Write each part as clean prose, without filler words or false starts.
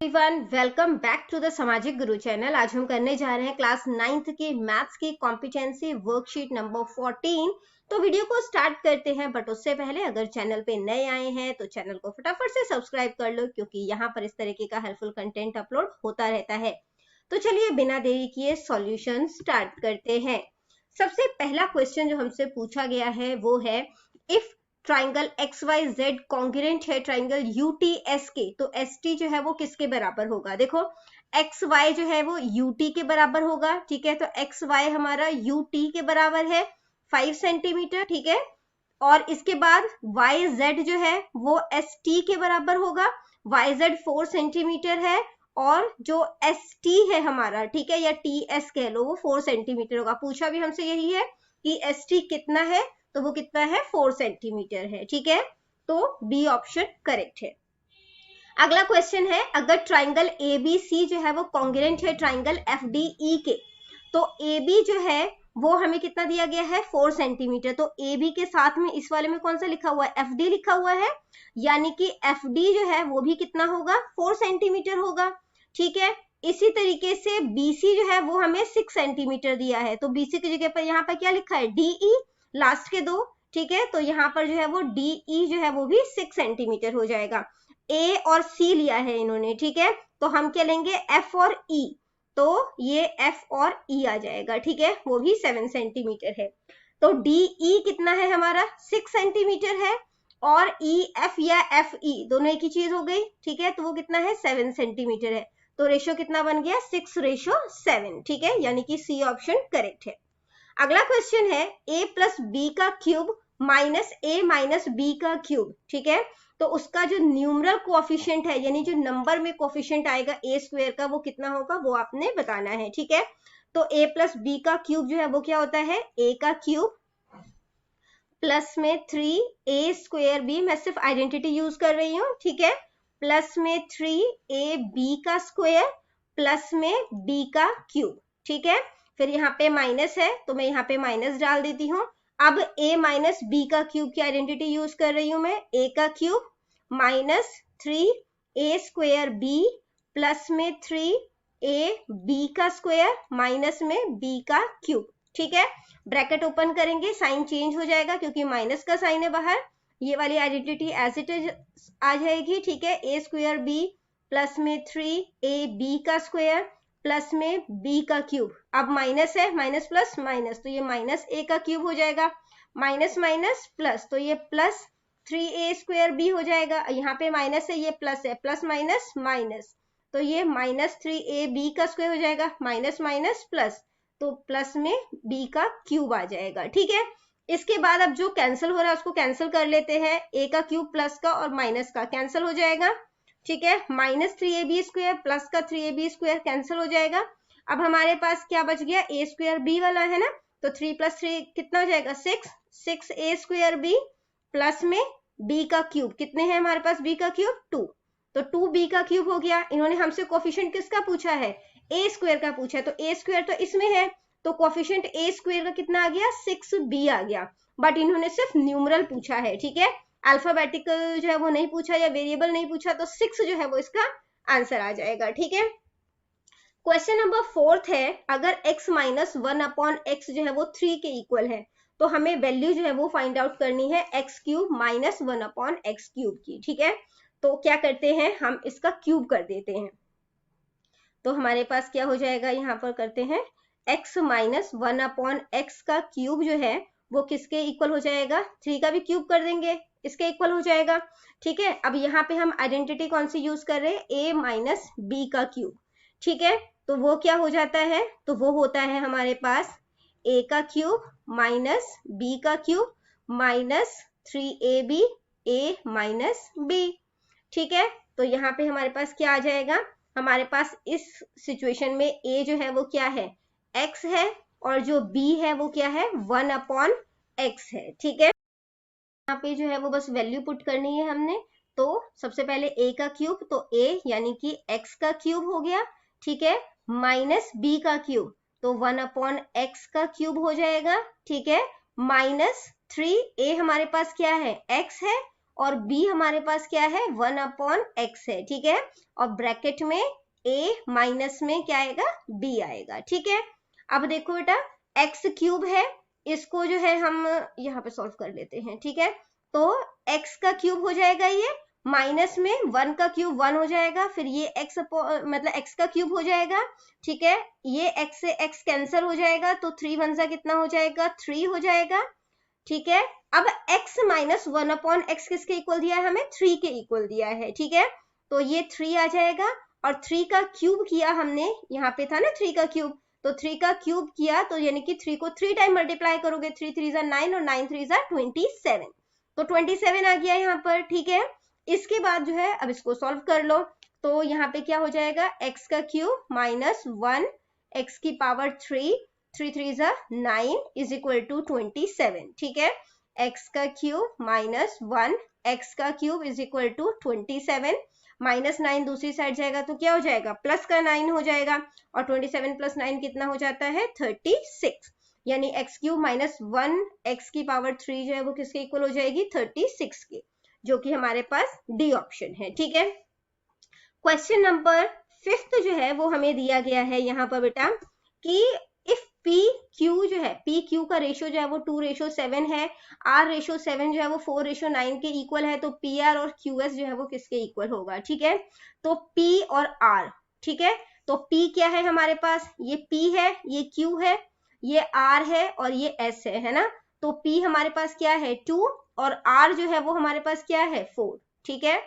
Everyone, welcome back to the Samajik Guru channel. आज हम करने जा रहे हैं क्लास 9th के मैथ्स की कॉम्पिटेंसी वर्कशीट नंबर 14। तो वीडियो को स्टार्ट करते हैं, बट उससे पहले अगर चैनल पे नए आए हैं तो चैनल को फटाफट से सब्सक्राइब कर लो, क्योंकि यहाँ पर इस तरीके का हेल्पफुल कंटेंट अपलोड होता रहता है। तो चलिए बिना देरी किए सॉल्यूशन स्टार्ट करते हैं। सबसे पहला क्वेश्चन जो हमसे पूछा गया है वो है, इफ ट्राइंगल XYZ कॉन्ग्रुएंट है ट्राइंगल UTSK, तो ST जो है वो किसके बराबर होगा। देखो XY जो है वो UT के बराबर होगा, ठीक है। तो XY हमारा UT के बराबर है 5 सेंटीमीटर, ठीक है। और इसके बाद YZ जो है वो ST के बराबर होगा, YZ 4 सेंटीमीटर है। और जो ST है हमारा, ठीक है, या TS कह लो, वो 4 सेंटीमीटर होगा। पूछा भी हमसे यही है कि ST कितना है, तो वो कितना है 4 सेंटीमीटर है, ठीक है। तो बी ऑप्शन करेक्ट है। अगला क्वेश्चन है, अगर ट्राइंगल ABC जो है वो कॉन्ग्रुएंट है ट्राइंगल FDE के, तो AB जो है वो हमें कितना दिया गया है 4 सेंटीमीटर। तो AB के साथ में इस वाले में कौन सा लिखा हुआ है, FD लिखा हुआ है, यानी कि FD जो है वो भी कितना होगा 4 सेंटीमीटर होगा, ठीक है। इसी तरीके से BC जो है वो हमें 6 सेंटीमीटर दिया है, तो BC की जगह पर यहाँ पर क्या लिखा है DE, लास्ट के दो, ठीक है। तो यहाँ पर जो है वो DE जो है वो भी 6 सेंटीमीटर हो जाएगा। A और C लिया है इन्होंने, ठीक है। तो हम क्या लेंगे F और E, तो ये F और E आ जाएगा, ठीक है, वो भी 7 सेंटीमीटर है। तो DE कितना है हमारा 6 सेंटीमीटर है, और EF या FE दोनों एक ही चीज हो गई, ठीक है। तो वो कितना है 7 सेंटीमीटर है। तो रेशो कितना बन गया 6:7, ठीक है, यानी कि C ऑप्शन करेक्ट है। अगला क्वेश्चन है, A प्लस बी का cube minus A minus B का क्यूब, ठीक है। तो उसका जो न्यूमरल कोएफिशिएंट है, यानी जो नंबर में कोएफिशिएंट आएगा A स्क्वायर का, वो कितना होगा वो आपने बताना है, ठीक है। तो A प्लस बी का क्यूब जो है वो क्या होता है, A का क्यूब प्लस में 3A स्क्वायर B, मैं सिर्फ आइडेंटिटी यूज कर रही हूँ, ठीक है, प्लस में 3AB का स्क्वायर प्लस में B का क्यूब, ठीक है। फिर यहाँ पे माइनस है, तो मैं यहाँ पे माइनस डाल देती हूँ। अब A माइनस बी का क्यूब की आइडेंटिटी यूज कर रही हूँ मैं, A का cube minus 3A square B plus में 3AB का स्क्वायर माइनस में B का क्यूब, ठीक है। ब्रैकेट ओपन करेंगे, साइन चेंज हो जाएगा क्योंकि माइनस का साइन है बाहर। ये वाली आइडेंटिटी एज इट इज आ जाएगी, ठीक है। A स्क्वायर B प्लस में 3AB का स्क्वायर प्लस में B का क्यूब। अब माइनस है, माइनस प्लस माइनस, तो ये माइनस A का क्यूब हो जाएगा, माइनस माइनस प्लस, तो ये प्लस 3A स्क्वायर B हो जाएगा। यहाँ पे माइनस है, ये प्लस है, प्लस माइनस माइनस, तो ये माइनस 3AB का स्क्वायर हो जाएगा, माइनस माइनस प्लस, तो प्लस में B का क्यूब आ जाएगा, ठीक है। इसके बाद अब जो कैंसिल हो रहा है उसको कैंसिल कर लेते हैं, A का क्यूब प्लस का और माइनस का कैंसिल हो जाएगा, ठीक है। माइनस 3AB स्क्वायर प्लस का 3AB स्क्वायर कैंसिल हो जाएगा। अब हमारे पास क्या बच गया, A स्क्वायर B वाला है ना, तो 3 प्लस 3 कितना हो जाएगा 6A स्क्वायर B प्लस में B का क्यूब, कितने हैं हमारे पास B का क्यूब 2, तो 2B का क्यूब हो गया। इन्होंने हमसे कोफिशिएंट किसका पूछा है, A स्क्वायर का पूछा है, तो A स्क्वायर तो इसमें है, तो कोफिशिएंट A स्क्वायर का कितना आ गया 6B आ गया। बट इन्होंने सिर्फ न्यूमरल पूछा है, ठीक है, अल्फाबेटिकल जो है वो नहीं पूछा या वेरिएबल नहीं पूछा, तो 6 जो है वो इसका आंसर आ जाएगा, ठीक है। क्वेश्चन नंबर 4 है, अगर x माइनस 1/x जो है वो 3 के इक्वल है, तो हमें वैल्यू जो है वो फाइंड आउट करनी है x cube minus 1/x cube की, ठीक है। तो क्या करते हैं, हम इसका क्यूब कर देते हैं। तो हमारे पास क्या हो जाएगा, यहाँ पर करते हैं x माइनस 1/x का क्यूब जो है वो किसके इक्वल हो जाएगा, 3 का भी क्यूब कर देंगे, इसके इक्वल हो जाएगा, ठीक है। अब यहाँ पे हम आइडेंटिटी कौन सी यूज कर रहे हैं, a माइनस बी का क्यूब, ठीक है। तो वो क्या हो जाता है, तो वो होता है हमारे पास a का क्यूब माइनस b का cube minus 3ab a minus b, ठीक है। तो यहाँ पे हमारे पास क्या आ जाएगा, हमारे पास इस सिचुएशन में a जो है वो क्या है x है, और जो b है वो क्या है 1/x है, ठीक है। यहाँ पे जो है वो बस वैल्यू पुट करनी है हमने। तो सबसे पहले a का क्यूब, तो a यानी कि x का क्यूब हो गया, ठीक है, माइनस b का क्यूब, तो 1/x का क्यूब हो जाएगा, ठीक है, माइनस 3a हमारे पास क्या है x है, और b हमारे पास क्या है 1/x है, ठीक है, और ब्रैकेट में a माइनस में क्या आएगा b आएगा, ठीक है। अब देखो बेटा x³ है, इसको जो है हम यहाँ पे सॉल्व कर लेते हैं, ठीक है। तो x का क्यूब हो जाएगा ये, माइनस में 1 का क्यूब 1 हो जाएगा, फिर ये x मतलब x का क्यूब हो जाएगा, ठीक है। ये x से x कैंसिल हो जाएगा, तो 3 1 सा कितना हो जाएगा 3 हो जाएगा, ठीक है। अब x माइनस 1/x किसके इक्वल दिया है हमें 3 के इक्वल दिया है, ठीक है। तो ये 3 आ जाएगा और 3 का क्यूब किया हमने, यहाँ पे था ना 3 का क्यूब, तो 3 का क्यूब किया तो यानी कि 3 को 3 टाइम मल्टीप्लाई करोगे, 3 3 = 9 और 9 3 = 27, तो 27 आ गया यहाँ पर, ठीक है। इसके बाद जो है अब इसको सॉल्व कर लो, तो यहाँ पे क्या हो जाएगा x का क्यूब माइनस 1 x की पावर 3 3 3 = 9 इज इक्वल टू 27, ठीक है। x का क्यूब माइनस 1 x का cube is equal to 27, minus 9 दूसरी साइड जाएगा तो क्या हो जाएगा प्लस का 9 हो जाएगा, और 27 + 9 कितना हो जाता है 36, यानी x³ माइनस 1 x की पावर 3 जो है वो किसके इक्वल हो जाएगी 36 के, जो कि हमारे पास डी ऑप्शन है, ठीक है। क्वेश्चन नंबर 5 जो है वो हमें दिया गया है यहाँ पर बेटा कि इफ PQ जो है PQ का रेशियो जो है वो 2:7 है, R:7 जो है वो 4:9 के इक्वल है, तो PR और QS जो है वो किसके इक्वल होगा, ठीक है। तो P और R, ठीक है, तो P क्या है हमारे पास, ये P है, ये Q है, ये R है और ये S है ना। तो P हमारे पास क्या है 2 और R जो है वो हमारे पास क्या है 4, ठीक है।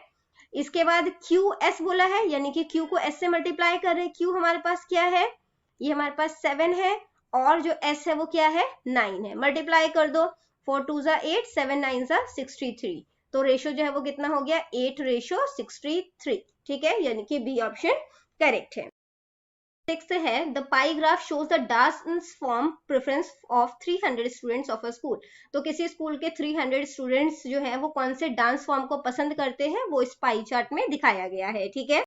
इसके बाद QS बोला है, यानी कि Q को S से मल्टीप्लाई कर रहे हैं, Q हमारे पास क्या है, ये हमारे पास 7 है और जो S है वो क्या है 9 है, मल्टीप्लाई कर दो, 4 2 = 8 7 9 = 63, तो रेशियो जो है वो कितना हो गया 8:63, ठीक है, यानी कि बी ऑप्शन करेक्ट है। 6 है the pi graph shows the dance form preference of 300 students of a school, तो किसी स्कूल के 300 स्टूडेंट्स जो है वो कौन से डांस फॉर्म को पसंद करते हैं वो इस पाई चार्ट में दिखाया गया है, ठीक है।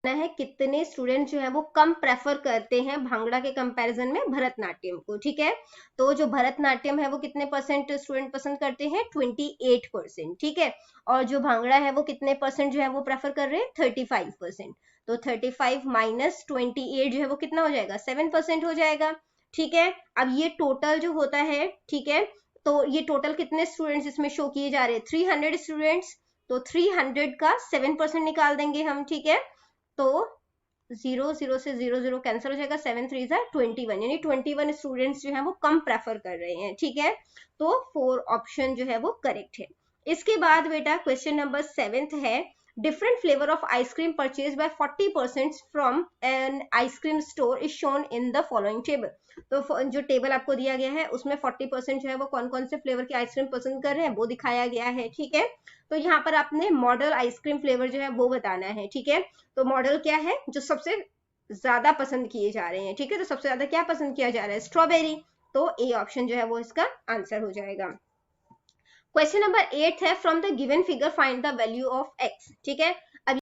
है कितने स्टूडेंट जो है वो कम प्रेफर करते हैं भांगड़ा के कंपैरिजन में भरतनाट्यम को, ठीक है। तो जो भरतनाट्यम है वो कितने परसेंट स्टूडेंट पसंद करते हैं 28%, ठीक है, और जो भांगड़ा है वो कितने परसेंट जो है वो प्रेफर कर रहे हैं 35%, तो 35 माइनस 28 जो है वो कितना हो जाएगा 7% हो जाएगा, ठीक है। अब ये टोटल जो होता है, ठीक है, तो ये टोटल कितने स्टूडेंट्स इसमें शो किए जा रहे हैं 300 स्टूडेंट्स, तो 300 का 7% निकाल देंगे हम, ठीक है। तो 0 0 से 0 0 कैंसिल हो जाएगा, 7 3 = 21, यानी 21 स्टूडेंट्स जो है वो कम प्रेफर कर रहे हैं, ठीक है। तो 4 ऑप्शन जो है वो करेक्ट है। इसके बाद बेटा क्वेश्चन नंबर 7 है different flavor of ice cream purchased by 40% from an ice cream store is shown in the following table, तो जो टेबल आपको दिया गया है उसमें 40% जो है वो कौन कौन से फ्लेवर की आइसक्रीम पसंद कर रहे हैं वो दिखाया गया है, ठीक है। तो यहाँ पर आपने मॉडल आइसक्रीम फ्लेवर जो है वो बताना है, ठीक है। तो मॉडल क्या है जो सबसे ज्यादा पसंद किए जा रहे हैं, ठीक है, तो सबसे ज्यादा क्या पसंद किया जा रहा है स्ट्रॉबेरी, तो ए ऑप्शन जो है वो इसका आंसर हो जाएगा। क्वेश्चन नंबर 8 है from the given figure find the value of x, ठीक है। अब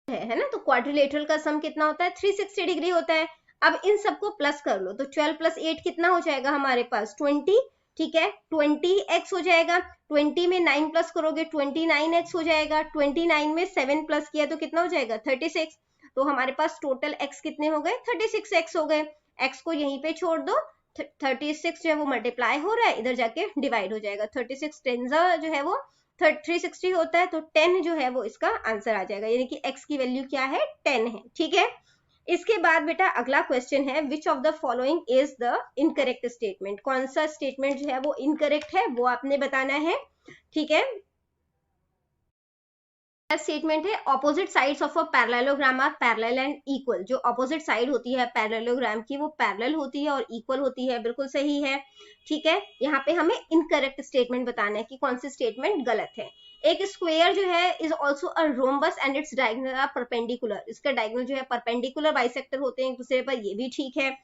है ना, तो क्वाड्रिलेटरल का सम कितना होता है 360 डिग्री होता है। अब इन सबको प्लस कर लो, तो 12 + 8 कितना हो जाएगा हमारे पास 20, ठीक है, 20x हो जाएगा, 20 में 9 प्लस करोगे 29x हो जाएगा, 29 में 7 प्लस किया तो कितना हो जाएगा 36, तो हमारे पास टोटल x कितने हो गए 36x हो गए। x को यहीं पे छोड़ दो, 36 जो है वो मल्टीप्लाई हो रहा है, इधर जाके डिवाइड हो जाएगा, 36 टेंजा जो है वो 360 होता है, तो 10 जो है वो इसका आंसर आ जाएगा, यानी कि x की वैल्यू क्या है 10 है, ठीक है। इसके बाद बेटा अगला क्वेश्चन है विच of the following is the incorrect statement, कौन सा स्टेटमेंट जो है वो इनकरेक्ट है वो आपने बताना है, ठीक है। स्टेटमेंट है opposite sides of a parallelogram are parallel and equal, जो ऑपोजिट साइड होती है पैरेललोग्राम की वो पैरेलल होती है और इक्वल होती है, बिल्कुल सही है, ठीक है। यहाँ पे हमें इनकरेक्ट स्टेटमेंट बताना है कि कौन सी स्टेटमेंट गलत है। एक स्क्वायर जो है is also a rhombus and its diagonal are perpendicular, इसका डायगोनल जो है परपेंडिकुलर बाइसेक्टर होते हैं एक दूसरे पर, ये भी ठीक है।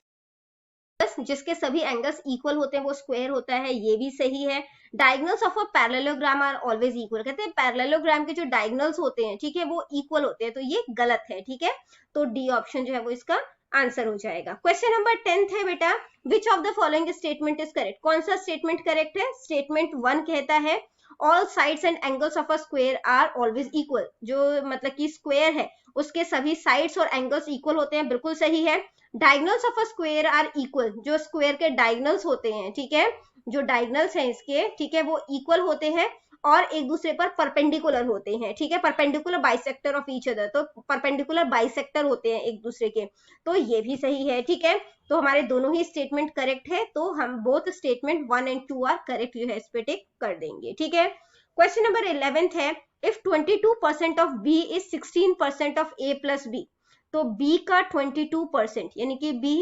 जिसके सभी एंगल्स इक्वल होते हैं वो स्क्वायर होता है, ये भी सही है। Diagonals of a parallelogram are always equal, कहते हैं पैरेललोग्राम के जो डायगोनल्स होते हैं, ठीक है, वो इक्वल होते हैं, तो ये गलत है, ठीक है। तो डी ऑप्शन जो है वो इसका आंसर हो जाएगा। क्वेश्चन नंबर 10 है बेटा which of the following statement is correct, कौन सा स्टेटमेंट करेक्ट है। स्टेटमेंट 1 कहता है all sides and angles of a square are always equal, जो मतलब कि स्क्वायर है उसके सभी साइड्स और एंगल्स इक्वल होते हैं, बिल्कुल सही है। Diagonals of a square are equal, जो स्क्वायर के डायगनल्स होते हैं, ठीक है, जो डायगनल्स हैं इसके, ठीक है, वो इक्वल होते हैं और एक दूसरे पर परपेंडिकुलर होते हैं, ठीक है, perpendicular bisector of each other, तो परपेंडिकुलर बाइसेक्टर होते हैं एक दूसरे के, तो ये भी सही है, ठीक है। तो हमारे दोनों ही स्टेटमेंट करेक्ट है, तो हम both statement 1 and 2 are correct जो है इस पे टिक कर देंगे, ठीक है। क्वेश्चन नंबर 11 है, if 22% of B is 16% of A plus B, तो बी का 22% यानी कि बी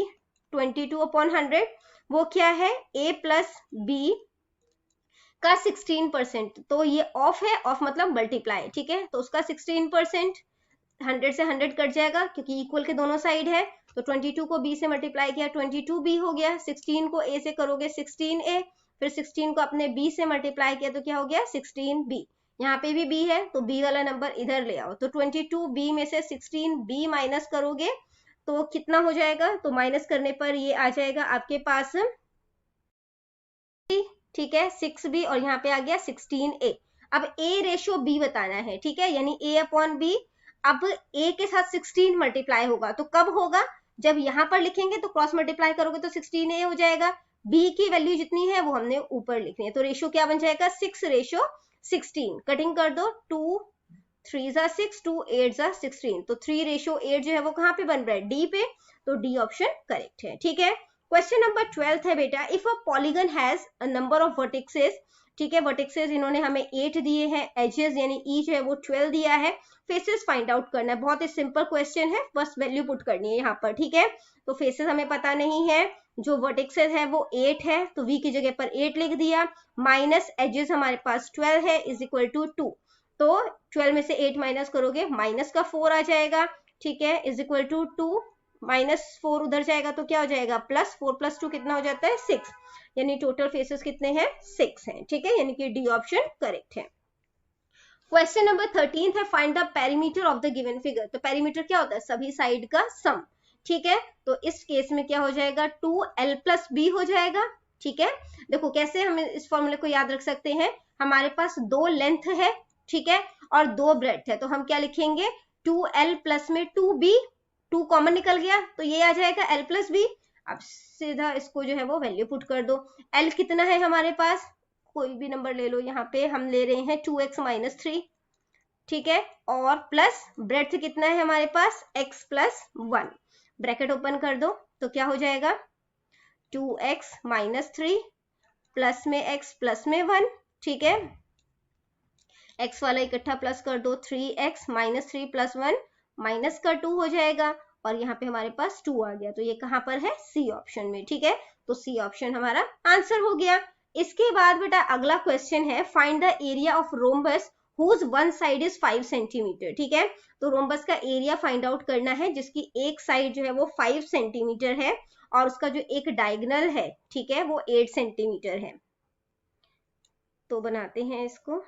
22/100 वो क्या है, ए प्लस बी का 16%, तो ये ऑफ है, ऑफ मतलब मल्टीप्लाई, ठीक है, तो उसका 16%, 100 से 100 कट जाएगा क्योंकि इक्वल के दोनों साइड है, तो 22 को b से मल्टीप्लाई किया 22b हो गया, 16 को a से करोगे 16a, फिर 16 को अपने b से मल्टीप्लाई किया तो क्या हो गया 16b, यहाँ पे भी b है तो b वाला नंबर इधर ले आओ, तो 22b में से 16b माइनस करोगे तो कितना हो जाएगा, तो माइनस करने पर ये आ जाएगा आपके पास, ठीक है, 6b और यहाँ पे आ गया 16a। अब a रेशियो b बताना है, ठीक है, यानी a अपॉन b, अब a के साथ 16 मल्टीप्लाई होगा तो कब होगा, जब यहाँ पर लिखेंगे तो क्रॉस मल्टीप्लाई करोगे तो 16a हो जाएगा, b की वैल्यू जितनी है वो हमने ऊपर लिखनी है, तो रेशियो क्या बन जाएगा 6:16, कटिंग कर दो, 2 3 are 6, 2 8 are 16, तो 3:8 जो है वो कहाँ पे बन रहा है, डी पे, तो डी ऑप्शन करेक्ट है, ठीक है। क्वेश्चन नंबर 12 है बेटा, if a polygon has a number of vertices, ठीक है, वर्टिसेस इन्होंने हमें 8 दिए हैं, एजेस यानी ई जो है वो 12 दिया है, फेसेस फाइंड आउट करना है, बहुत ही सिंपल क्वेश्चन है, बस वैल्यू पुट करनी है यहाँ पर, ठीक है। तो फेसेस हमें पता नहीं है, जो वर्टिसेस है वो 8 है तो v की जगह पर 8 लिख दिया, माइनस एजेस हमारे पास 12 है इज इक्वल टू 2, तो 12 में से 8 माइनस करोगे माइनस का 4 आ जाएगा, ठीक है, इज इक्वल टू 2, -4 उधर जाएगा तो क्या हो जाएगा +4 + 2 कितना हो जाता है 6, यानी टोटल फेसेस कितने हैं 6 हैं, ठीक है, यानी कि डी ऑप्शन करेक्ट है। क्वेश्चन नंबर 13 है, find the perimeter of the given figure, तो पेरीमीटर क्या होता है सभी साइड का सम, ठीक है, तो इस केस में क्या हो जाएगा 2l + b हो जाएगा, ठीक है। देखो कैसे हम इस फॉर्मूले को याद रख सकते हैं, हमारे पास 2 लेंथ है, ठीक है, और 2 ब्रेड्थ है, तो हम क्या लिखेंगे 2l प्लस में 2b, 2 कॉमन निकल गया तो ये आ जाएगा l + b, अब सीधा इसको जो है वो वैल्यू पुट कर दो, l कितना है हमारे पास, कोई भी नंबर ले लो, यहाँ पे हम ले रहे हैं 2x - 3, ठीक है, और प्लस ब्रेड्थ कितना है हमारे पास x + 1, ब्रैकेट ओपन कर दो तो क्या हो जाएगा 2x - 3 प्लस में x प्लस में 1, ठीक है, x वाला इकट्ठा प्लस कर दो, 3x - 3 + 1 माइनस का 2 हो जाएगा, और यहाँ पे हमारे पास 2 आ गया, तो ये कहाँ पर है सी ऑप्शन में, ठीक है, तो सी ऑप्शन हमारा आंसर हो गया। इसके बाद बेटा अगला क्वेश्चन है, find the area of rhombus whose one side is 5 centimetre, ठीक है, तो रोम्बस का एरिया फाइंड आउट करना है जिसकी एक साइड जो है वो 5 सेंटीमीटर है और उसका जो एक डायगोनल है, ठीक है, वो 8 सेंटीमीटर है, तो बनाते हैं इसको,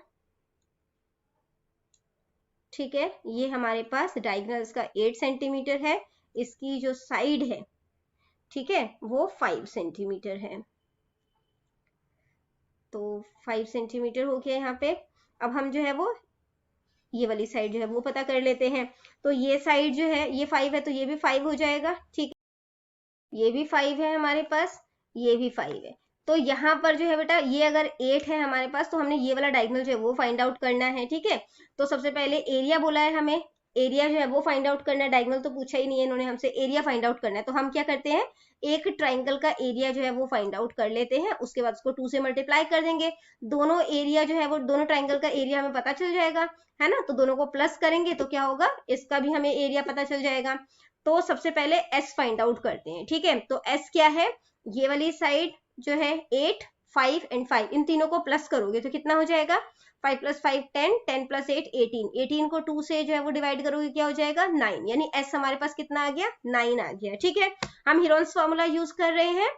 ठीक है, ये हमारे पास डायगोनल इसका 8 सेंटीमीटर है, इसकी जो साइड है, ठीक है, वो 5 सेंटीमीटर है, तो 5 सेंटीमीटर हो गया यहाँ पे। अब हम जो है वो ये वाली साइड जो है वो पता कर लेते हैं, तो ये साइड जो है ये 5 है तो ये भी 5 हो जाएगा, ठीक है, ये भी 5 है हमारे पास, ये भी 5 है, तो यहाँ पर जो है बेटा ये अगर 8 है हमारे पास तो हमने ये वाला डायगोनल जो है वो फाइंड आउट करना है, ठीक है, तो सबसे पहले एरिया बोला है हमें, एरिया जो है वो फाइंड आउट करना है, डायगोनल तो पूछा ही नहीं है इन्होंने हमसे, एरिया फाइंड आउट करना है, तो हम क्या करते हैं एक ट्राइंगल का एरिया जो है वो फाइंड आउट कर लेते हैं, उसके बाद उसको 2 से मल्टीप्लाई कर देंगे, दोनों एरिया जो है वो दोनों ट्राइंगल का एरिया हमें पता चल जाएगा, है ना, तो दोनों को प्लस करेंगे तो क्या होगा इसका भी हमें एरिया पता चल जाएगा। तो सबसे पहले एस फाइंड आउट करते हैं, ठीक है, तो एस क्या है, ये वाली साइड जो है 8 5 एंड 5 इन तीनों को प्लस करोगे तो कितना हो जाएगा 5 + 5 10 10 + 8 18, 18 को 2 से जो है वो डिवाइड करोगे क्या हो जाएगा 9, यानी एस हमारे पास कितना आ गया 9 आ गया, ठीक है, हम हीरोन्स फॉर्मूला यूज कर रहे हैं,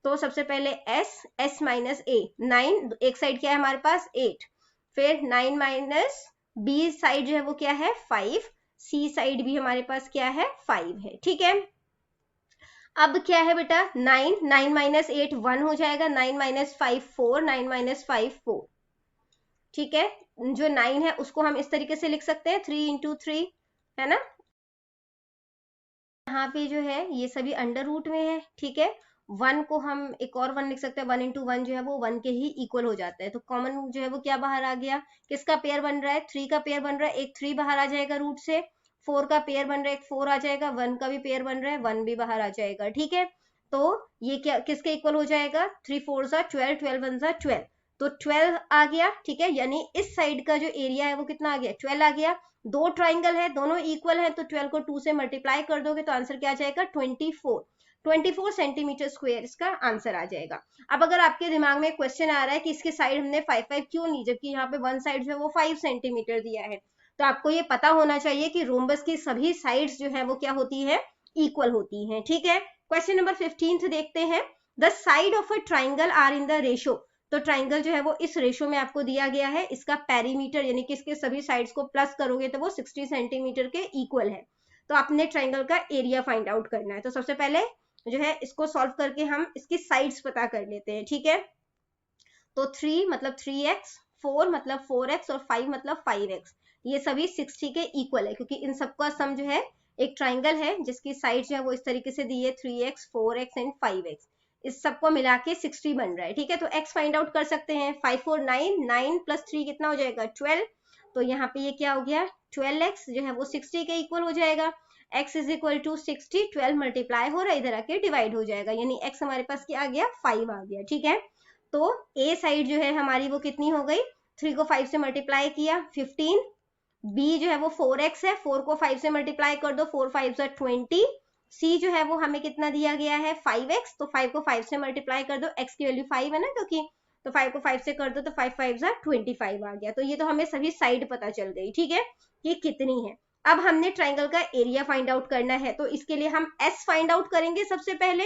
तो सबसे पहले एस एस माइनस ए 9, एक साइड क्या है हमारे पास 8, फिर 9 माइनस बी साइड जो है वो क्या है 5, सी साइड भी हमारे पास क्या है 5 है, ठीक है। अब क्या है बेटा 9 9 - 8 1 हो जाएगा, 9 - 5 4, 9 - 5 4, ठीक है, जो 9 है उसको हम इस तरीके से लिख सकते हैं 3 इंटू 3, है ना। यहाँ पे जो है ये सभी अंडर रूट में है, ठीक है। 1 को हम एक और 1 लिख सकते हैं, 1 इंटू 1 जो है वो 1 के ही इक्वल हो जाता है। तो कॉमन जो है वो क्या बाहर आ गया, किसका पेयर बन रहा है, 3 का पेयर बन रहा है, एक 3 बाहर आ जाएगा रूट से, 4 का पेयर बन रहा है, एक 4 आ जाएगा, 1 का भी पेयर बन रहा है, 1 भी बाहर आ जाएगा, ठीक है। तो ये क्या किसके इक्वल हो जाएगा, 3 4 जा 12, 12 1 जा 12, तो 12 आ गया, ठीक है। यानी इस साइड का जो एरिया है वो कितना आ गया, 12 आ गया। दो ट्राइंगल है, दोनों इक्वल है, तो 12 को 2 से मल्टीप्लाई कर दोगे तो आंसर क्या आ जाएगा, 24 सेंटीमीटर स्क्वायर इसका आंसर आ जाएगा। अब अगर आपके दिमाग में क्वेश्चन आ रहा है कि इसकी साइड हमने 5 क्यों ली, जबकि यहाँ पे वन साइड जो है वो 5 सेंटीमीटर दिया है, तो आपको ये पता होना चाहिए कि रोम्बस की सभी साइड्स जो है वो क्या होती है, इक्वल होती हैं, ठीक है। क्वेश्चन नंबर 15 देखते हैं। The side of a triangle are in the ratio, तो ट्राइंगल जो है वो इस रेशो में आपको दिया गया है, इसका पेरीमीटर यानी कि इसके सभी साइड्स को प्लस करोगे तो वो 60 सेंटीमीटर के इक्वल है। तो आपने ट्राइंगल का एरिया फाइंड आउट करना है। तो सबसे पहले जो है इसको सॉल्व करके हम इसकी साइड्स पता कर लेते हैं, ठीक है। तो 3 मतलब 3x, 4 मतलब 4x और 5 मतलब 5x, ये सभी 60 के इक्वल है, क्योंकि इन सबका सम जो है एक ट्राइंगल है जिसकी साइड जो है वो इस तरीके से दी है, 3x 4x एंड 5x, इस सबको मिला के 60 बन रहा है, ठीक है। तो x फाइंड आउट कर सकते हैं, 5 4 9, 9 प्लस 3 कितना हो जाएगा 12, तो यहाँ पे ये क्या हो गया 12x जो है वो 60 के इक्वल हो जाएगा। x is equal to 60, 12 multiply हो रहा है, इधर आके डिवाइड हो जाएगा, यानी x हमारे पास क्या आ गया 5 आ गया, ठीक है। तो a साइड जो है हमारी वो कितनी हो गई, 3 को 5 से मल्टीप्लाई किया 15, b जो है वो 4x है, 4 को 5 से मल्टीप्लाई कर दो, 4 5 जा 20, c जो है वो हमें कितना दिया गया है 5x, तो 5 को 5 से मल्टीप्लाई कर दो, x की वैल्यू 5 है ना क्योंकि, तो 5 को 5 से कर दो तो 5 5 जा 25 आ गया। तो ये तो हमें सभी साइड पता चल गई, ठीक है, कि कितनी है। अब हमने ट्राइंगल का एरिया फाइंड आउट करना है, तो इसके लिए हम s फाइंड आउट करेंगे। सबसे पहले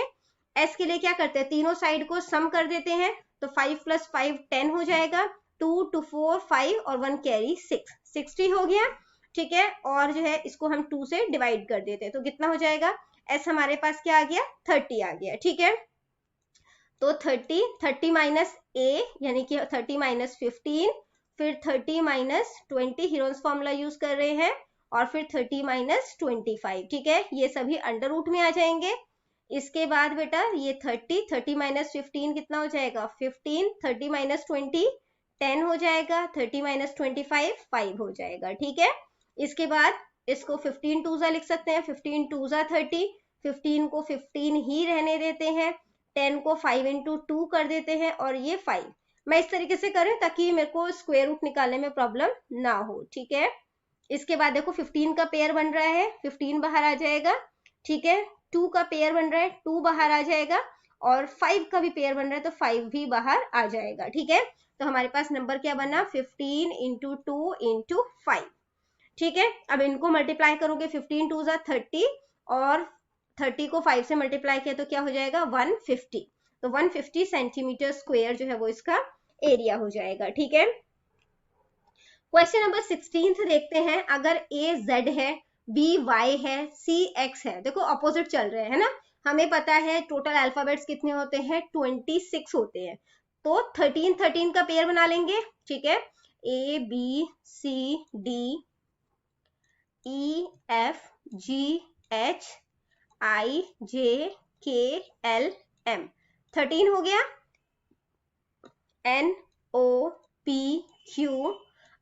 s के लिए क्या करते हैं, तीनों साइड को सम कर देते हैं, तो 5 + 5 10 हो जाएगा, 2 2 4 5 और 1 कैरी 6, 60 हो गया, ठीक है। और जो है इसको हम 2 से डिवाइड कर देते हैं, तो कितना हो जाएगा, s हमारे पास क्या आ गया 30 आ गया, ठीक है। तो 30 माइनस a यानी कि 30 माइनस 15, फिर 30 माइनस 20, हीरोन्स फॉर्मूला यूज कर रहे हैं, और फिर 30 माइनस 25, ठीक है। ये सभी अंडर रूट में आ जाएंगे। इसके बाद बेटा ये 30 माइनस 15 कितना हो जाएगा 15, 30 माइनस 20 10 हो जाएगा, 30 माइनस 25 5 हो जाएगा, ठीक है। इसके बाद इसको 15 टू जा लिख सकते हैं, 15 टू जा 30, 15 को 15 ही रहने देते हैं, 10 को 5 इंटू 2 कर देते हैं, और ये 5, मैं इस तरीके से करूं ताकि मेरे को स्क्वायर रूट निकालने में प्रॉब्लम ना हो, ठीक है। इसके बाद देखो 15 का पेयर बन रहा है, 15 बाहर आ जाएगा, ठीक है। 2 का पेयर बन रहा है, 2 बाहर आ जाएगा, और 5 का भी पेयर बन रहा है तो 5 भी बाहर आ जाएगा, ठीक है। तो हमारे पास नंबर क्या बना 15 इंटू 2 इंटू 5, ठीक है। अब इनको मल्टीप्लाई करोगे, 15 2 जा 30, और 30 को 5 से मल्टीप्लाई किया तो क्या हो जाएगा 150, तो 150 सेंटीमीटर स्क्वायर जो है वो इसका एरिया हो जाएगा, ठीक है। क्वेश्चन नंबर 16 देखते हैं। अगर a z है, b y है, c x है, देखो अपोजिट चल रहे हैं, है ना। हमें पता है टोटल अल्फाबेट्स कितने होते हैं 26 होते हैं, तो 13 13 का पेयर बना लेंगे, ठीक है। a b c d e f g h i j k l m, 13 हो गया। n o p q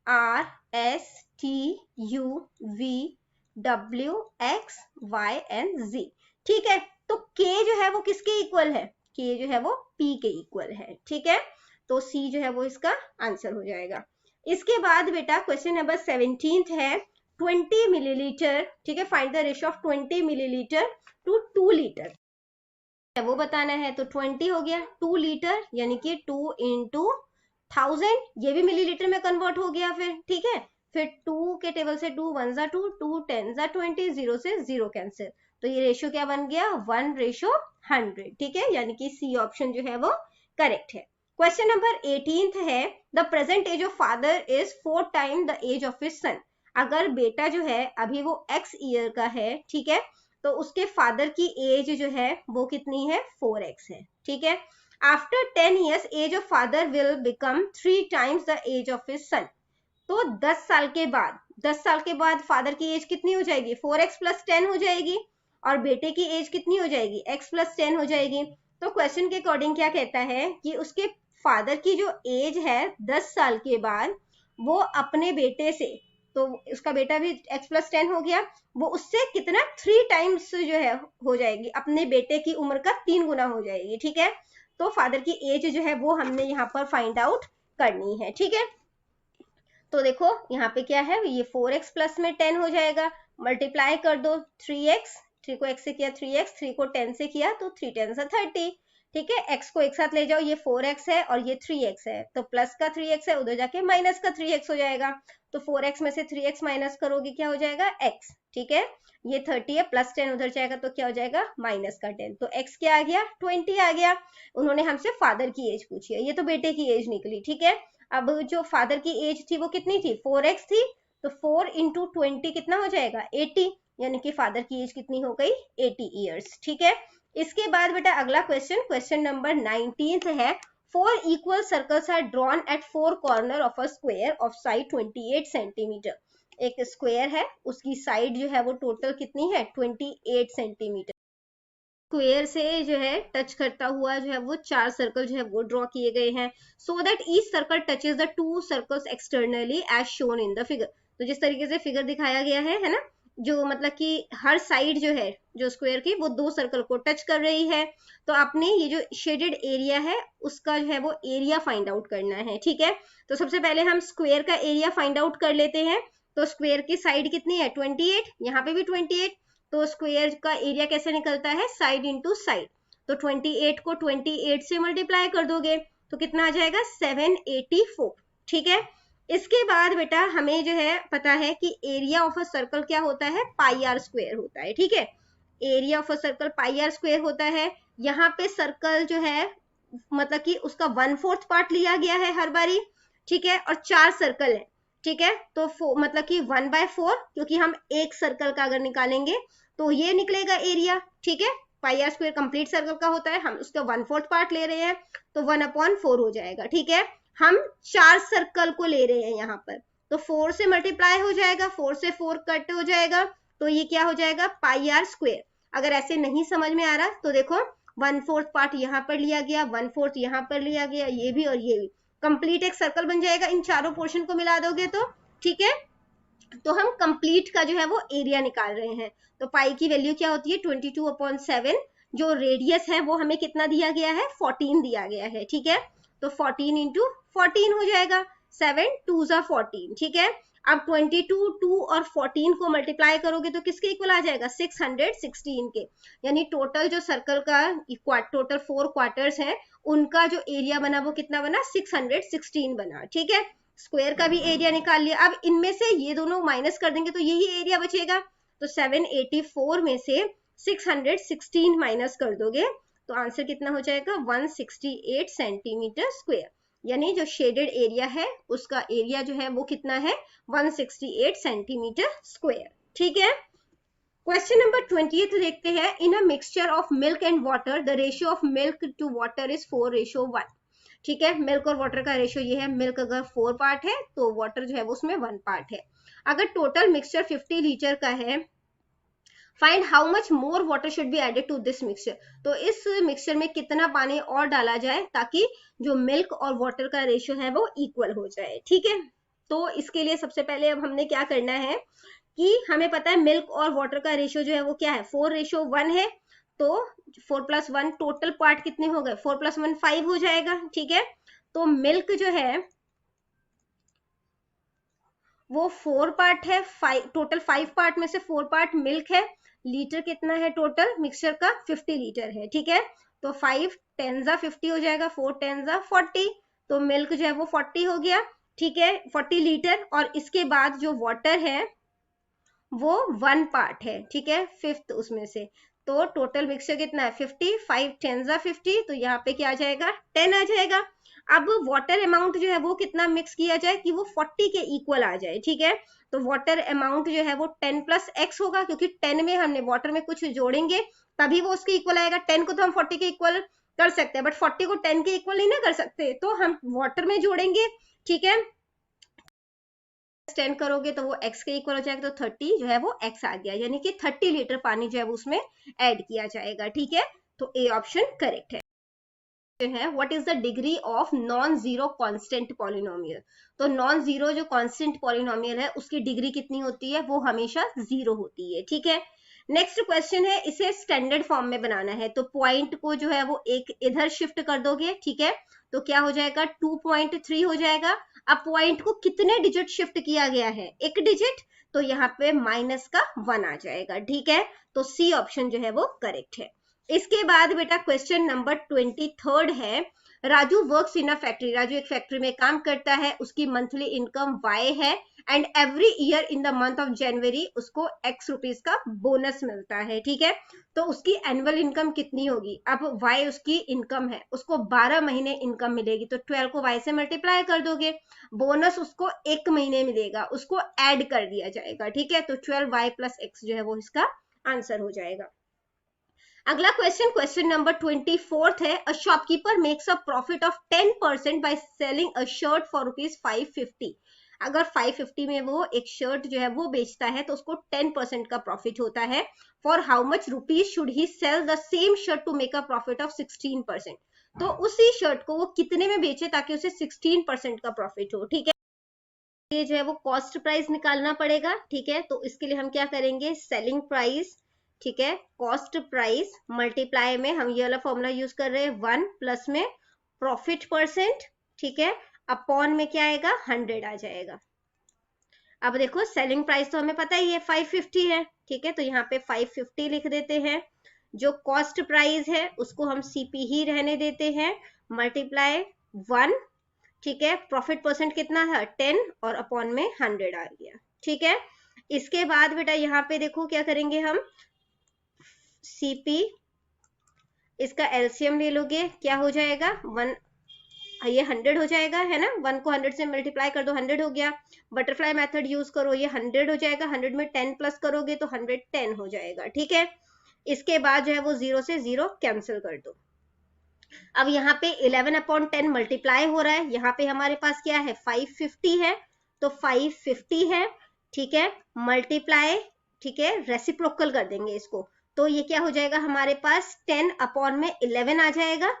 R S T U V W X Y and Z, ठीक है। तो K जो है वो किसके इक्वल है, K जो है वो P के इक्वल है, ठीक है। तो C जो है वो इसका आंसर हो जाएगा। इसके बाद बेटा क्वेश्चन नंबर 17 है, 20 मिलीलीटर, ठीक है, find the ratio of 20 millilitre to 2 litre, वो बताना है। तो 20 हो गया, 2 लीटर यानी कि 2 इंटू 1000, ये भी मिलीलीटर में कन्वर्ट हो गया फिर, ठीक है। फिर 2 के टेबल से 2 1 जा 2, 2 10 जा 20, 0 से 0 कैंसिल, तो ये रेशियो क्या बन गया 1:100, ठीक है, यानी कि सी ऑप्शन जो है वो करेक्ट है। क्वेश्चन नंबर 18 है, the present age of father is 4 time the age of his son, अगर बेटा जो है अभी वो x ईयर का है, ठीक है, तो उसके फादर की एज जो है वो कितनी है 4x है, ठीक है। After 10 years age of father will become 3 times the age of his son. तो 10 साल के बाद, 10 साल के बाद फादर की एज कितनी हो जाएगी, 4x प्लस 10 हो जाएगी, और बेटे की एज कितनी हो जाएगी, x प्लस 10 हो जाएगी। तो क्वेश्चन के अकॉर्डिंग क्या कहता है कि उसके फादर की जो एज है 10 साल के बाद, वो अपने बेटे से, तो उसका बेटा भी x प्लस 10 हो गया, वो उससे कितना 3 टाइम्स जो है हो जाएगी, अपने बेटे की उम्र का 3 गुना हो जाएगी। ठीक है, तो फादर की एज जो है वो हमने यहाँ पर फाइंड आउट करनी है। ठीक है, तो देखो यहाँ पे क्या है, ये 4x प्लस में 10 हो जाएगा, मल्टीप्लाई कर दो 3x, 3 को x से किया 3x, 3 को 10 से किया तो 3 10 से 30। ठीक है, x को एक साथ ले जाओ, ये 4x है और ये 3x है, तो प्लस का 3x है, उधर जाके माइनस का 3x हो जाएगा, तो 4x में से 3x माइनस करोगे क्या हो जाएगा, x। ठीक है, ये 30 है, प्लस 10 उधर जाएगा तो क्या हो जाएगा, माइनस का 10, तो x क्या आ गया, 20 आ गया। उन्होंने हमसे फादर की एज पूछी है, ये तो बेटे की एज निकली। ठीक है, अब जो फादर की एज थी वो कितनी थी, 4x थी, तो 4 इंटू 20 कितना हो जाएगा, 80, यानी कि फादर की एज कितनी हो गई, 80 ईयर्स। ठीक है, इसके बाद बेटा अगला क्वेश्चन, क्वेश्चन नंबर 19 है, 4 equal circles are drawn at 4 corner of a square of side 28 centimetre. एक स्क्वायर है, उसकी साइड जो है वो टोटल कितनी है, 28 सेंटीमीटर। स्क्वायर से जो है टच करता हुआ जो है वो 4 सर्कल जो है वो ड्रॉ किए गए हैं, so that each circle touches the 2 circles externally as shown in the figure. तो जिस तरीके से फिगर दिखाया गया है ना, जो मतलब कि हर साइड जो है जो स्क्वायर की वो 2 सर्कल को टच कर रही है, तो आपने ये जो शेडेड एरिया है उसका जो है वो एरिया फाइंड आउट करना है। ठीक है, तो सबसे पहले हम स्क्वायर का एरिया फाइंड आउट कर लेते हैं। तो स्क्वायर की साइड कितनी है, 28, यहाँ पे भी 28, तो स्क्वायर का एरिया कैसे निकलता है, साइड इंटू साइड, तो 28 को 28 से मल्टीप्लाई कर दोगे तो कितना आ जाएगा, 784। ठीक है, इसके बाद बेटा हमें जो है पता है कि एरिया ऑफ अ सर्कल क्या होता है, पाई आर स्क्वायर होता है। ठीक है, area of a circle pi r square होता है। यहाँ पे सर्कल जो है मतलब कि उसका 1/4 पार्ट लिया गया है हर बारी। ठीक है, और 4 सर्कल है। ठीक है, तो मतलब कि 1/4, क्योंकि हम एक सर्कल का अगर निकालेंगे तो ये निकलेगा एरिया। ठीक है, पाई आर स्क्वायर कंप्लीट सर्कल का होता है, हम उसका 1/4 पार्ट ले रहे हैं तो 1/4 हो जाएगा। ठीक है, हम 4 सर्कल को ले रहे हैं यहाँ पर, तो 4 से मल्टीप्लाई हो जाएगा, 4 से 4 कट हो जाएगा, तो ये क्या हो जाएगा, पाई आर स्क्वायर। अगर ऐसे नहीं समझ में आ रहा तो देखो 1/4 पार्ट यहाँ पर लिया गया, 1/4 यहाँ पर लिया गया, ये भी और ये भी, कंप्लीट एक सर्कल बन जाएगा इन चारों पोर्शन को मिला दोगे तो। ठीक है, तो हम कंप्लीट का जो है वो एरिया निकाल रहे हैं। तो पाई की वैल्यू क्या होती है, 22/7। जो रेडियस है वो हमें कितना दिया गया है, 14 दिया गया है। ठीक है, तो 14 इंटू 14 हो जाएगा, 7 2 ज़ा 14। ठीक है, अब 22 2 और 14 को मल्टीप्लाई करोगे तो किसके इक्वल आ जाएगा, 616 के, यानी टोटल जो सर्कल का टोटल 4 क्वार्टर्स है उनका जो एरिया बना वो कितना बना, 616 बना। ठीक है, स्क्वायर का भी एरिया निकाल लिया। अब इनमें से ये दोनों माइनस कर देंगे तो यही एरिया बचेगा, तो 784 में से 616 माइनस कर दोगे तो आंसर कितना हो जाएगा, 168 सेंटीमीटर स्क्वायर, यानी जो शेडेड एरिया है उसका एरिया जो है वो कितना है, 168 सेंटीमीटर स्क्वायर। ठीक है, क्वेश्चन नंबर 20 देखते हैं, in a mixture of milk and water the ratio of milk to water is 4:1। ठीक है, मिल्क और वाटर का रेशियो ये है, मिल्क अगर 4 पार्ट है तो वाटर जो है वो उसमें 1 पार्ट है। अगर टोटल मिक्सचर 50 लीटर का है, find how much more water should be added to this mixture. तो इस मिक्सचर में कितना पानी और डाला जाए ताकि जो मिल्क और वाटर का रेशियो है वो इक्वल हो जाए। ठीक है, तो इसके लिए सबसे पहले अब हमने क्या करना है कि हमें पता है मिल्क और वाटर का रेशियो जो है वो क्या है, 4:1 है, तो 4 + 1 टोटल पार्ट कितने हो गए, 4 + 1 5 हो जाएगा। ठीक है, तो मिल्क जो है वो 4 पार्ट है, टोटल 5 पार्ट में से 4 पार्ट मिल्क है। लीटर कितना है टोटल मिक्सचर का, 50 लीटर है। ठीक है, तो 5 10 ज़ा 50 हो जाएगा, 4 10 ज़ा 40, तो मिल्क जो है वो 40 हो गया। ठीक है, 40 लीटर, और इसके बाद जो वाटर है वो 1 पार्ट है। ठीक है, 5th उसमें से, तो टोटल मिक्सचर कितना है, 50, 5 10 ज़ा 50, तो यहाँ पे क्या आ जाएगा, 10 आ जाएगा। अब वाटर अमाउंट जो है वो कितना मिक्स किया जाए कि वो 40 के इक्वल आ जाए। ठीक है, तो वाटर अमाउंट जो है वो 10 + x होगा, क्योंकि 10 में हमने वाटर में कुछ जोड़ेंगे तभी वो उसके इक्वल आएगा, 10 को तो हम 40 के इक्वल कर सकते हैं, बट 40 को 10 के इक्वल नहीं ना कर सकते, तो हम वाटर में जोड़ेंगे, ठीक है। 10 करोगे तो वो x के इक्वल हो जाएगा, तो 30 जो है वो x आ गया, यानी कि 30 लीटर पानी जो है वो उसमें ऐड किया जाएगा, ठीक है। तो ए ऑप्शन करेक्ट है। है what is the degree of non zero constant polynomial. तो नॉन जीरो जो कांस्टेंट पॉलिनोमियल है उसकी डिग्री कितनी होती है, वो हमेशा जीरो होती है, ठीक है। नेक्स्ट क्वेश्चन है, इसे स्टैंडर्ड फॉर्म में बनाना है, तो पॉइंट को जो है वो एक इधर शिफ्ट कर दोगे, ठीक है। तो क्या हो जाएगा, 2.3 हो जाएगा। अब पॉइंट को कितने डिजिट शिफ्ट किया गया है, एक डिजिट, तो यहाँ पे माइनस का 1 आ जाएगा, ठीक है। तो सी ऑप्शन जो है वो करेक्ट है। इसके बाद बेटा क्वेश्चन नंबर 23 है, Raju works in a factory, Raju एक फैक्ट्री में काम करता है, उसकी मंथली इनकम y है and every year in the month of January उसको x रुपीज का बोनस मिलता है, ठीक है। तो उसकी एनुअल इनकम कितनी होगी, अब y उसकी इनकम है, उसको 12 महीने इनकम मिलेगी, तो 12 को y से मल्टीप्लाई कर दोगे, बोनस उसको 1 महीने मिलेगा, उसको ऐड कर दिया जाएगा, ठीक है। तो 12y प्लस x जो है वो इसका आंसर हो जाएगा। अगला क्वेश्चन, क्वेश्चन नंबर 24 है, a shopkeeper makes a profit of 10% by selling a shirt for ₹550। अगर 550 में वो एक शर्ट जो है वो बेचता है तो उसको 10% का प्रॉफिट होता है। For how much rupees should he sell the same shirt to make a profit of 16%। तो उसी शर्ट को वो कितने में बेचे ताकि उसे 16% का प्रॉफिट हो, ठीक है। ये जो है वो कॉस्ट प्राइस निकालना पड़ेगा, ठीक है। तो इसके लिए हम क्या करेंगे, सेलिंग प्राइस, ठीक है, कॉस्ट प्राइस मल्टीप्लाई में हम ये वाला फॉर्मूला यूज कर रहे हैं 1 प्लस में प्रॉफिट परसेंट, ठीक है, अपॉन में क्या आएगा 100 आ जाएगा। अब देखो सेलिंग प्राइस तो हमें पता ही है 550 है, ठीक है, तो यहाँ पे 550 लिख देते हैं। जो कॉस्ट प्राइस है उसको हम सीपी ही रहने देते हैं, मल्टीप्लाई 1, ठीक है, प्रॉफिट परसेंट कितना था 10 और अपॉन में 100 आ गया, ठीक है। इसके बाद बेटा यहाँ पे देखो क्या करेंगे हम, सीपी इसका एलसीएम ले लोगे, क्या हो जाएगा 1, ये 100 हो जाएगा, है ना, 1 को 100 से मल्टीप्लाई कर दो 100 हो गया। बटरफ्लाई मेथड यूज करो, ये 100 हो जाएगा, 100 में 10 प्लस करोगे तो 110 हो जाएगा, ठीक है। इसके बाद जो है वो 0 से 0 कैंसिल कर दो। अब यहाँ पे 11/10 मल्टीप्लाई हो रहा है, यहाँ पे हमारे पास क्या है 550 है, तो 550 है, ठीक है, मल्टीप्लाई, ठीक है, रेसिप्रोकल कर देंगे इसको, तो ये क्या हो जाएगा हमारे पास 10/11 आ जाएगा,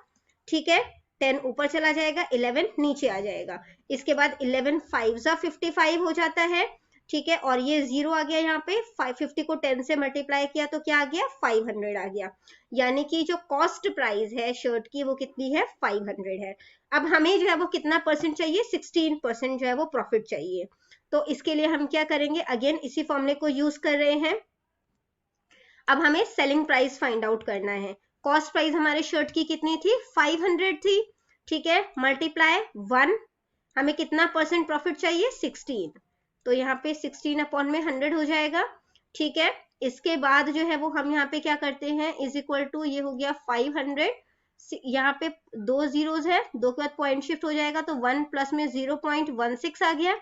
ठीक है। 10 ऊपर चला जाएगा, 11 नीचे आ जाएगा। इसके बाद 11 5 55 हो जाता है, ठीक है, और ये 0 आ गया यहाँ पे, 550 को 10 से मल्टीप्लाई किया तो क्या आ गया 500 आ गया, यानी कि जो कॉस्ट प्राइस है शर्ट की वो कितनी है 500 है। अब हमें जो है वो कितना परसेंट चाहिए, 16% जो है वो प्रॉफिट चाहिए। तो इसके लिए हम क्या करेंगे, अगेन इसी फॉर्मूले को यूज कर रहे हैं। अब हमें सेलिंग प्राइस फाइंड आउट करना है। कॉस्ट प्राइस हमारे शर्ट की कितनी थी 500 थी, ठीक है, मल्टीप्लाई 1, हमें कितना परसेंट प्रॉफिट चाहिए 16, तो यहाँ पे 16/100 हो जाएगा, ठीक है। इसके बाद जो है वो हम यहाँ पे क्या करते हैं, इज इक्वल टू, ये हो गया 500, यहाँ पे 2 जीरोस है, 2 के बाद पॉइंट शिफ्ट हो जाएगा तो 1 प्लस में 0.16 आ गया,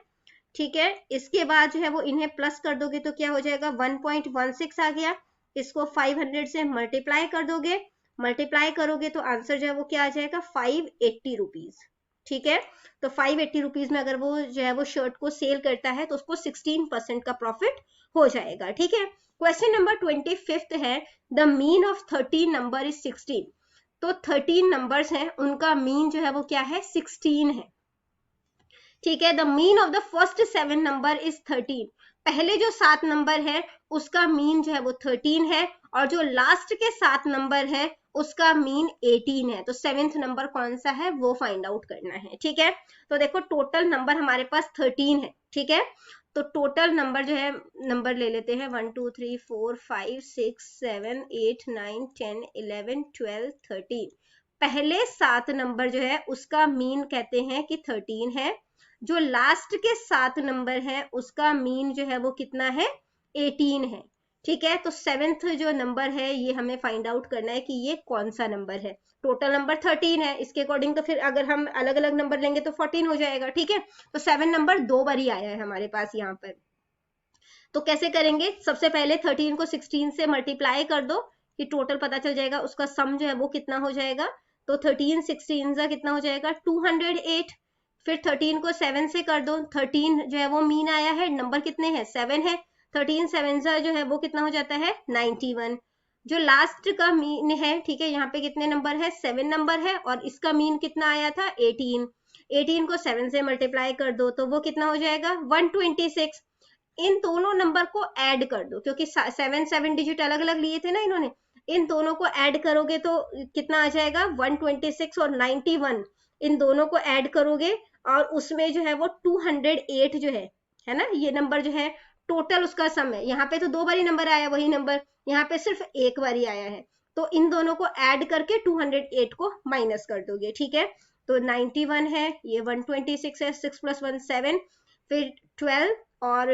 ठीक है। इसके बाद जो है वो इन्हें प्लस कर दोगे तो क्या हो जाएगा 1.16 आ गया, इसको 500 से मल्टीप्लाई कर दोगे, मल्टीप्लाई करोगे तो आंसर जो है वो क्या आ जाएगा 580 रुपीज, ठीक है। तो 580 रुपीज में अगर वो जो है वो शर्ट को सेल करता है तो उसको 16% का प्रॉफिट हो जाएगा, ठीक है। क्वेश्चन नंबर 25 है, the mean of 13 number is 16। तो 13 नंबर्स हैं, उनका मीन जो है वो क्या है 16 है, ठीक है। The mean of the first 7 number is 13। पहले जो 7 नंबर है उसका मीन जो है वो 13 है, और जो लास्ट के 7 नंबर है उसका मीन 18 है। तो 7th नंबर कौन सा है वो फाइंड आउट करना है, ठीक है। तो देखो टोटल नंबर हमारे पास 13 है, ठीक है। तो टोटल नंबर जो है, नंबर ले लेते हैं 1 2 3 4 5 6 7 8 9 10 11 12 13। पहले 7 नंबर जो है उसका मीन कहते हैं कि 13 है, जो लास्ट के 7 नंबर है उसका मीन जो है वो कितना है 18 है, ठीक है। तो 7th जो नंबर है ये हमें फाइंड आउट करना है कि ये कौन सा नंबर है। टोटल नंबर 13 है, इसके अकॉर्डिंग तो फिर अगर हम अलग अलग नंबर लेंगे तो 14 हो जाएगा, ठीक है। तो 7 नंबर 2 बार ही आया है हमारे पास यहाँ पर। तो कैसे करेंगे, सबसे पहले 13 को 16 से मल्टीप्लाई कर दो कि टोटल पता चल जाएगा, उसका सम जो है वो कितना हो जाएगा तो 13 16 का कितना हो जाएगा 208। फिर 13 को 7 से कर दो, 13 जो है वो मीन आया है, नंबर कितने हैं 7 है, 13 7 जो है वो कितना हो जाता है 91। जो लास्ट का मीन है, ठीक है, यहाँ पे कितने नंबर है 7 नंबर है, और इसका मीन कितना आया था 18। 18 को 7 से मल्टीप्लाई कर दो तो वो कितना हो जाएगा 126। इन दोनों नंबर को ऐड कर दो, क्योंकि 7 डिजिट अलग अलग लिए थे ना इन्होंने, इन दोनों को ऐड करोगे तो कितना आ जाएगा 126 और 91, इन दोनों को ऐड करोगे और उसमें जो है वो 208 जो है ना, ये नंबर जो है टोटल उसका सम है। यहाँ पे तो 2 बारी नंबर आया वही नंबर, यहाँ पे सिर्फ 1 बारी आया है, तो इन दोनों को ऐड करके 208 को माइनस कर दोगे, ठीक है। तो 91 है, ये 126 है, 6 + 1 7, फिर 12 और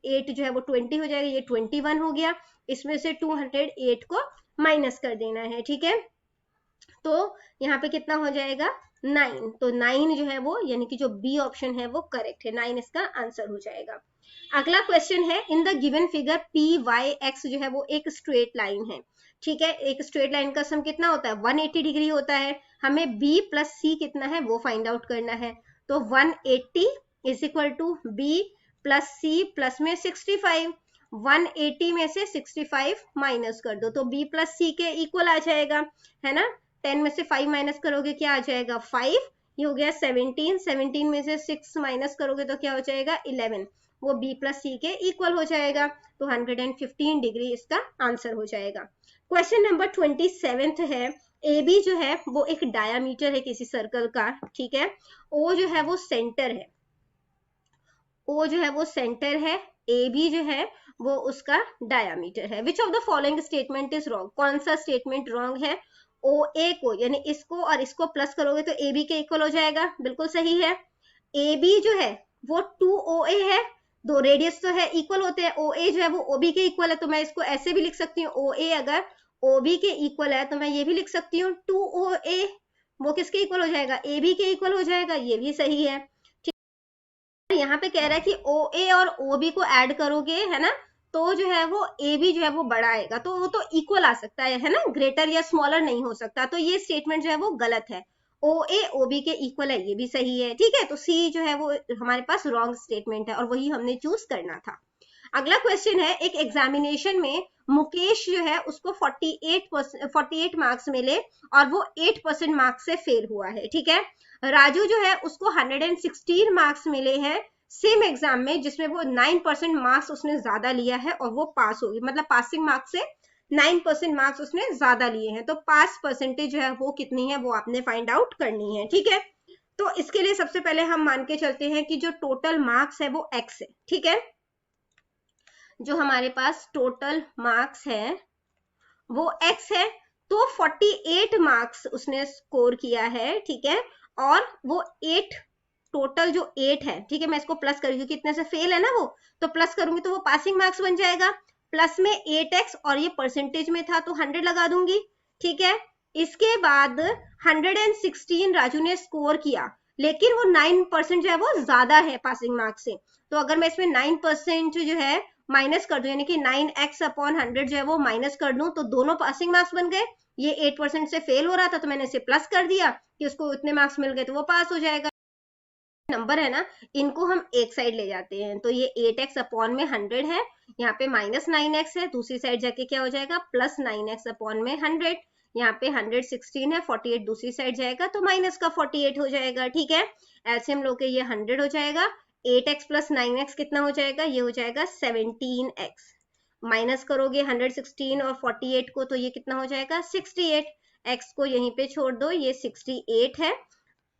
8 जो है वो 20 हो जाएगा, ये 21 हो गया, इसमें से 208 को माइनस कर देना है, ठीक है। तो यहाँ पे कितना हो जाएगा 9, तो 9 जो है वो यानी कि जो बी ऑप्शन है वो करेक्ट है, 9 इसका आंसर हो जाएगा। अगला क्वेश्चन है, in the given figure P Y X जो है वो एक स्ट्रेट लाइन है, ठीक है। एक स्ट्रेट लाइन का सम कितना होता है 180 डिग्री होता है, हमें बी प्लस सी कितना है वो फाइंड आउट करना है। तो 180 is equal to B plus C plus में 65, 180 में से 65 माइनस कर दो तो बी प्लस सी के इक्वल आ जाएगा, है ना। 10 में से 5 माइनस करोगे क्या आ जाएगा 5, ये हो गया 17, 17 में से 6 माइनस करोगे तो क्या हो जाएगा 11, वो बी प्लस सी के इक्वल हो जाएगा, तो 115 डिग्री इसका आंसर हो जाएगा। क्वेश्चन नंबर 27 है, ए बी जो है वो एक डायामीटर है किसी सर्कल का, ठीक है। ओ जो है वो सेंटर है, ओ जो है वो सेंटर है, ए बी जो है वो उसका डायामीटर है। विच of the following statement is wrong, कौन सा स्टेटमेंट रॉन्ग है। ओ ए को यानी इसको और इसको प्लस करोगे तो ए बी के इक्वल हो जाएगा, बिल्कुल सही है। ए बी जो है वो 2OA है, दो रेडियस तो है इक्वल होते हैं, ओ ए जो है वो ओ बी के इक्वल है, तो मैं इसको ऐसे भी लिख सकती हूँ, ओ ए अगर ओ बी के इक्वल है तो मैं ये भी लिख सकती हूँ 2OA, वो किसके इक्वल हो जाएगा ए बी के इक्वल हो जाएगा, ये भी सही है। यहाँ पे कह रहा है कि ओ ए और ओ बी को ऐड करोगे, है ना, तो जो है वो ए बी जो है वो बड़ा आएगा, तो वो तो इक्वल आ सकता है ना, ग्रेटर या स्मॉलर नहीं हो सकता, तो ये स्टेटमेंट जो है वो गलत है। ओ ए ओ बी के इक्वल है, ये भी सही है, ठीक है। तो सी जो है वो हमारे पास रॉन्ग स्टेटमेंट है और वही हमने चूज करना था। अगला क्वेश्चन है, एक एग्जामिनेशन में मुकेश जो है उसको 48 मार्क्स मिले और वो 8% मार्क्स से फेल हुआ है, ठीक है। राजू जो है उसको 116 मार्क्स मिले हैं सेम एग्जाम में, जिसमें वो 9% मार्क्स उसने ज्यादा लिया है और वो पास हो गई, मतलब पासिंग मार्क्स से 9% मार्क्स उसने ज्यादा लिए हैं, तो पास परसेंटेज जो है वो कितनी है वो आपने फाइंड आउट करनी है, ठीक है। तो इसके लिए सबसे पहले हम मान के चलते हैं कि जो टोटल मार्क्स है वो x है, ठीक है। जो हमारे पास टोटल मार्क्स है वो x है, तो 48 मार्क्स उसने स्कोर किया है, ठीक है। और वो 8 टोटल जो 8 है, ठीक है, मैं इसको प्लस करूंगी क्योंकि इतने से फेल है ना वो, तो प्लस करूंगी तो वो पासिंग मार्क्स बन जाएगा, प्लस में 8x और ये परसेंटेज में था तो 100 लगा दूंगी, ठीक है। इसके बाद 116 राजू ने स्कोर किया, लेकिन वो 9% जो है वो ज्यादा है पासिंग मार्क्स से, तो अगर मैं इसमें 9% जो है माइनस कर दूं, यानी कि 9x/100 जो है वो माइनस कर दूं, तो दोनों पासिंग मार्क्स बन गए। ये 8% से फेल हो रहा था तो मैंने इसे प्लस कर दिया कि उसको इतने मार्क्स मिल गए तो वो पास हो जाएगा। नंबर है ना, इनको हम एक साइड ले जाते हैं, तो ये 8x/100 है, यहाँ पे -9x है, दूसरी साइड जाके क्या हो जाएगा +9x/100, यहाँ पे 116 है, 48 दूसरी साइड जाएगा तो माइनस का 48 हो जाएगा, ठीक है। एलसीएम लो के ये 100 हो जाएगा, 8x + 9x कितना हो जाएगा, ये हो जाएगा 17x, माइनस करोगे 116 और 48 को तो ये कितना हो जाएगा 68, x को यहीं पे छोड़ दो, ये 68 है,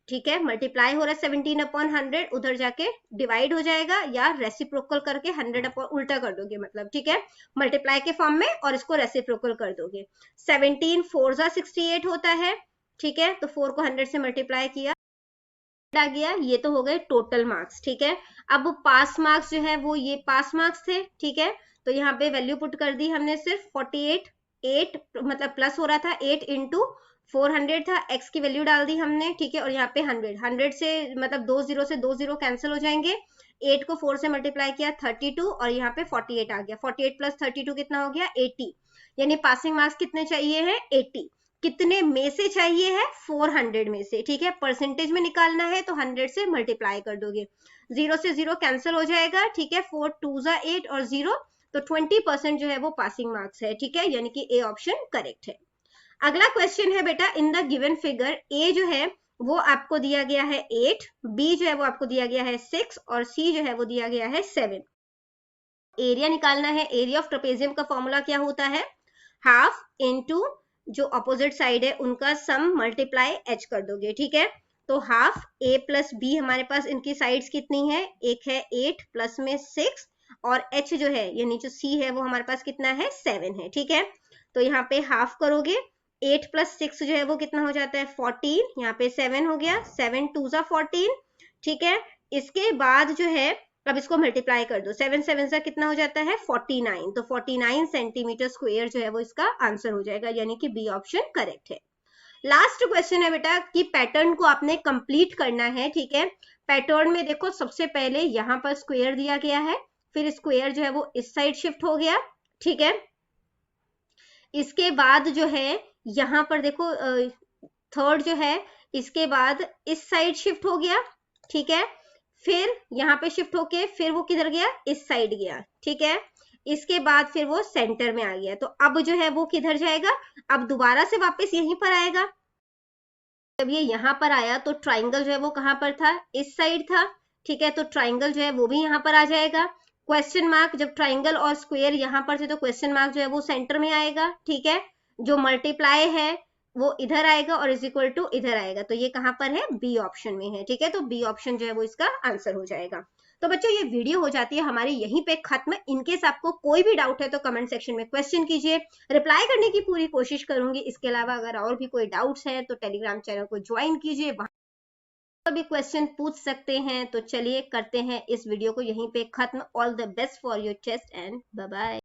ठीक है। मल्टीप्लाई हो रहा है 17/100, उधर जाके डिवाइड हो जाएगा या रेसिप्रोकल करके 100 उल्टा कर दोगे, मतलब ठीक है, मल्टीप्लाई के फॉर्म में और इसको रेसिप्रोकल कर दोगे। 17 4 जा 68 होता है, ठीक है, तो 4 को 100 से मल्टीप्लाई किया आ गया, ये तो हो गए टोटल मार्क्स, ठीक है। अब पास मार्क्स जो है वो ये पास मार्क्स थे, ठीक है, तो यहाँ पे वैल्यू पुट कर दी हमने सिर्फ 48, 8 मतलब प्लस हो रहा था 8 इंटू 400 था, x की वैल्यू डाल दी हमने, ठीक है, और यहाँ पे 100 से मतलब 2 0 से 2 0 कैंसिल हो जाएंगे, 8 को 4 से मल्टीप्लाई किया 32 और यहाँ पे 48 आ गया, 48 + 32 कितना हो गया 80, यानी पासिंग मार्क्स कितने चाहिए है 80। कितने में से चाहिए है, 400 में से, ठीक है। परसेंटेज में निकालना है तो 100 से मल्टीप्लाई कर दोगे, 0 से 0 कैंसिल हो जाएगा, ठीक है। 4 2 8 और 0, तो 20% जो है वो पासिंग मार्क्स है, ठीक है, यानी कि ए ऑप्शन करेक्ट है। अगला क्वेश्चन है बेटा, इन द गिवन फिगर ए जो है वो आपको दिया गया है 8, बी जो है वो आपको दिया गया है 6 और सी जो है वो दिया गया है 7। एरिया निकालना है। एरिया ऑफ ट्रेपेजियम का फॉर्मूला क्या होता है, हाफ इनटू जो अपोजिट साइड है उनका सम मल्टीप्लाई एच कर दोगे, ठीक है। तो हाफ ए प्लस बी, हमारे पास इनकी साइड्स कितनी है, एक है 8 प्लस में 6 और एच जो है यानी जो सी है वो हमारे पास कितना है, 7 है, ठीक है। तो यहाँ पे हाफ करोगे, 8 प्लस 6 जो है वो कितना हो जाता है 14, यहाँ पे 7 हो गया, 7 2 14, ठीक है। इसके बाद जो है अब इसको मल्टीप्लाई कर दो, 7 7 से कितना हो जाता है 49, तो 49 सेंटीमीटर स्क्वायर जो है वो इसका आंसर हो जाएगा, यानी कि बी ऑप्शन करेक्ट है। लास्ट क्वेश्चन है बेटा कि पैटर्न को आपने कंप्लीट करना है, ठीक है। पैटर्न में देखो सबसे पहले यहाँ पर स्क्वायर दिया गया है, फिर स्क्वायर जो है वो इस साइड शिफ्ट हो गया, ठीक है। इसके बाद जो है यहाँ पर देखो थर्ड जो है, इसके बाद इस साइड शिफ्ट हो गया, ठीक है। फिर यहाँ पे शिफ्ट होके फिर वो किधर गया, इस साइड गया, ठीक है। इसके बाद फिर वो सेंटर में आ गया, तो अब जो है वो किधर जाएगा, अब दोबारा से वापस यहीं पर आएगा। जब ये यहाँ पर आया तो ट्राइंगल जो है वो कहाँ पर था, इस साइड था, ठीक है। तो ट्राइंगल जो है वो भी यहाँ पर आ जाएगा। क्वेश्चन मार्क, जब ट्राइंगल और स्क्वायर यहाँ पर थे तो क्वेश्चन मार्क जो है वो सेंटर में आएगा, ठीक है। जो मल्टीप्लाई है वो इधर आएगा और इज इक्वल टू इधर आएगा, तो ये कहाँ पर है, बी ऑप्शन में है, ठीक है। तो बी ऑप्शन जो है वो इसका आंसर हो जाएगा। तो बच्चों ये वीडियो हो जाती है हमारी यहीं पे खत्म। इनकेस आपको कोई भी डाउट है तो कमेंट सेक्शन में क्वेश्चन कीजिए, रिप्लाई करने की पूरी कोशिश करूंगी। इसके अलावा अगर और भी कोई डाउट्स है तो टेलीग्राम चैनल को ज्वाइन कीजिए, वहां भी क्वेश्चन पूछ सकते हैं। तो चलिए करते हैं इस वीडियो को यहीं पे खत्म। All the best for your test and bye bye.